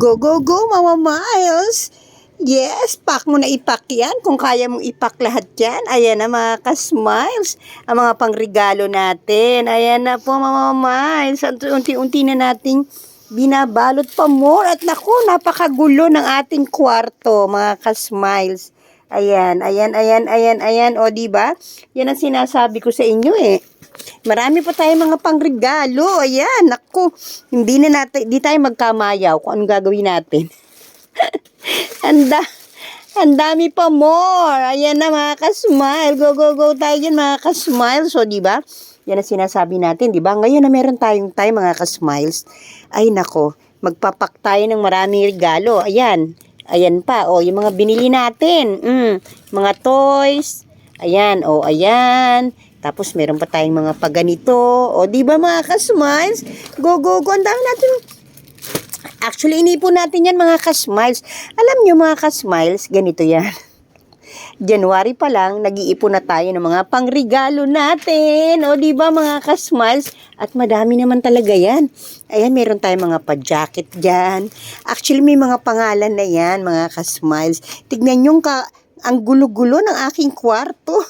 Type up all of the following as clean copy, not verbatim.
Go, go, go, Mama Miles! Yes, pack mo na ipak yan. Kung kaya mong ipak lahat yan. Ayan na mga ka-smiles. Ang mga pangregalo natin. Ayan na po Mama Miles. Unti-unti na nating binabalot pa more. At naku, napakagulo ng ating kwarto mga ka-smiles. Ayan. O, diba? Yan ang sinasabi ko sa inyo eh. Marami pa tayong mga pangregalo. Ayan, naku. Hindi tayo magkamayaw kung anong gagawin natin. Ang dami pa more. Ayan na mga ka-smile. Go, go, go tayo dyan mga ka-smile. So, diba? Yan ang sinasabi natin, diba? Ngayon na meron tayong time mga ka-smiles. Ay, nako. Magpapak tayo ng maraming regalo. Ayan. Ayan pa. O, yung mga binili natin. Mga toys. Ayan. O, ayan. Tapos, meron pa tayong mga paganito. O, diba mga ka-smiles? Go, go, go. Ang dami natin. Actually, inipon natin yan mga ka-smiles. Alam nyo mga ka-smiles, ganito yan. January pa lang, nag-iipon na tayo ng mga pangregalo natin. O, diba mga ka-smiles? At madami naman talaga yan. Ayan, meron tayong mga pa-jacket dyan. Actually, may mga pangalan na yan, mga ka-smiles. Tignan nyo ang gulo-gulo ng aking kwarto.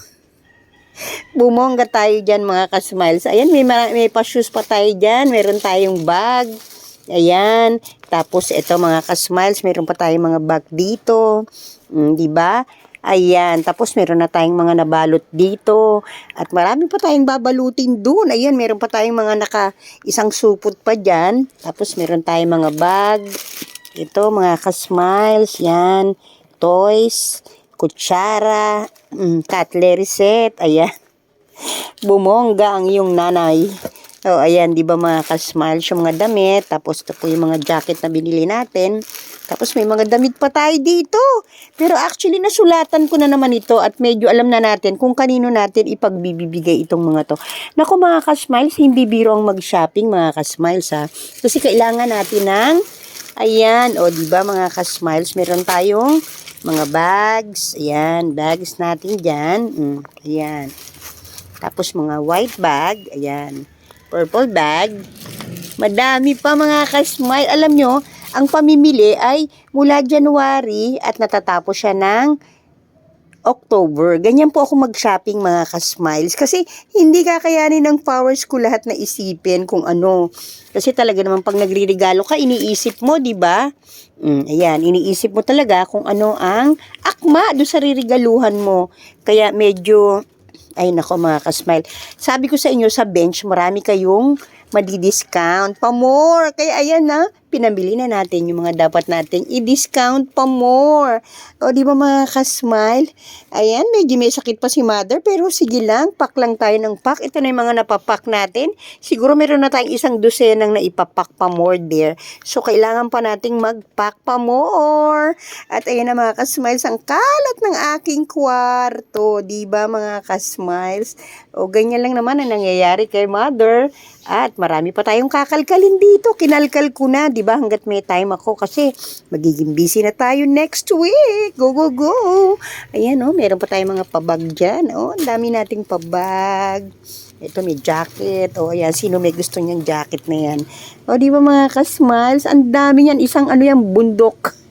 Bumongga tayo dyan mga ka-smiles. Ayan, may pa-shoes pa tayo dyan. Meron tayong bag. Ayan. Tapos, ito mga ka-smiles, meron pa tayong mga bag dito. Diba? Ayan. Tapos, meron na tayong mga nabalot dito. At marami pa tayong babalutin dun. Ayan, meron pa tayong mga isang supot pa dyan. Tapos, meron tayong mga bag. Ito, mga ka-smiles. Yan. Toys. Kutsara. Cutlery set. Ayan. Bumongga ang iyong nanay. Oh, ayan, di ba mga ka-smiles, yung mga damit, tapos ito po yung mga jacket na binili natin. Tapos may mga damit pa tayo dito. Pero actually, nasulatan ko na naman ito at medyo alam na natin kung kanino natin ipagbibigay itong mga to. Naku mga ka-smiles, hindi biro ang mag-shopping mga ka-smiles ha. Kasi kailangan natin ng, ayan, o di ba mga ka-smiles, meron tayong mga bags. Ayan, bags natin dyan. Ayan. Tapos mga white bag. Ayan. Purple bag. Madami pa mga ka-smile. Alam nyo, ang pamimili ay mula January at natatapos siya ng October. Ganyan po ako mag-shopping mga ka-smiles. Kasi hindi kakayanin ng powers ko lahat na isipin kung ano. Kasi talaga naman pag nagre-regalo ka, iniisip mo, di ba? Ayan, iniisip mo talaga kung ano ang akma doon sa ririgaluhan mo. Kaya medyo... Ay nako mga ka-smile. Sabi ko sa inyo sa bench, marami kayong madi-discount pa more. Kaya ayan na, pinamili na natin yung mga dapat nating i-discount pa more. O di ba mga ka-smile? Ayan, medyo may sakit pa si mother pero sige lang, pack lang tayo ng pack. Ito na yung mga napapack natin. Siguro meron na tayong isang dosenang na ipapack pa more there. So kailangan pa nating mag-pack pa more. At ayan na mga ka-smiles, ang kalat ng aking kwarto. Di ba mga ka-smiles? O ganyan lang naman ang nangyayari kay mother. At marami pa tayong kakalkalin dito. Kinalkal ko na, di ba? Hanggat may time ako kasi magiging busy na tayo next week. Go, go, go. Ayan, oh, meron pa tayong mga pabag dyan. Oh, ang dami nating pabag. Ito may jacket. Oh, ayan, sino may gusto niyang jacket na yan? Oh, di ba mga ka-smiles? Ang dami yan. Isang ano yan, bundok.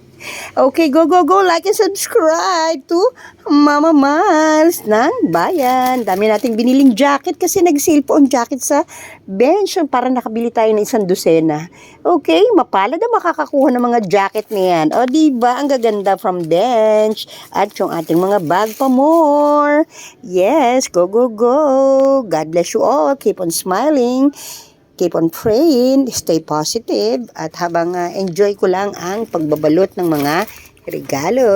Okay, go, go, go. Like and subscribe to Mama Miles ng Bayan. Dami nating biniling jacket kasi nag-sale po ang jacket sa bench. Para nakabili tayo ng isang dosena. Okay, mapalad na makakakuha ng mga jacket na yan. O, diba? Ang gaganda from bench. At yung ating mga bag pa more. Yes, go, go, go. God bless you all. Keep on smiling. Keep on praying, stay positive, at habang enjoy ko lang ang pagbabalot ng mga regalo.